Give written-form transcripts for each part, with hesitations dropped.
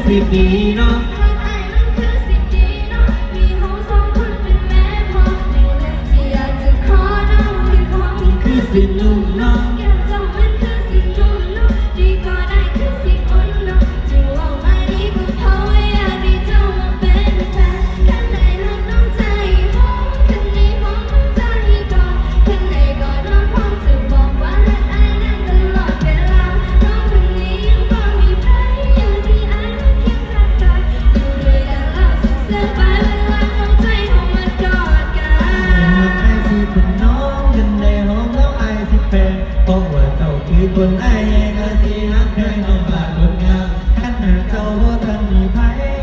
สิดีเนาะรักไอ้มันคือสิ่งดีเนาะมีเฮาสองคนเป็นแม่พ่อหนึ่งเรื่องที่อยากจะขอน้องเป็นของที่คือสินุ่มเนาะแก้มเจ้ามันคือสิ่งนุ่มเนาะดีก็ได้คือสิ่งอ่อนเนาะจะว่ามาดีก็เพราะว่าอยากได้เจ้ามาเป็นแฟนข้างในรักน้องใจหอมข้างในหอมน้องใจก่อนข้างในก่อนน้องพร้อมจะบอกว่ารักไอ้นั้นตลอดเวลาน้องคนนี้ยังบ่มีใครอย่างที่ไอ้มาเคียงข้างกายอยู่ด้วยกันแล้วสุขสบายเวลาน้องใจหอมมากอดกันไอ้สิเป็นน้องกันในห้องแล้วไอ้สิแพงเพราะว่าเจ้าคือคนไอ้ก็สิฮักแพงน้องบาดคนงามขันหาเจ้าว่าท่านมีไผ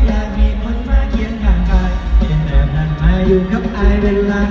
อยากมีคนมาเคียงข้างกายเป็นแบบนั้นมาอยู่กับไอ้เวลา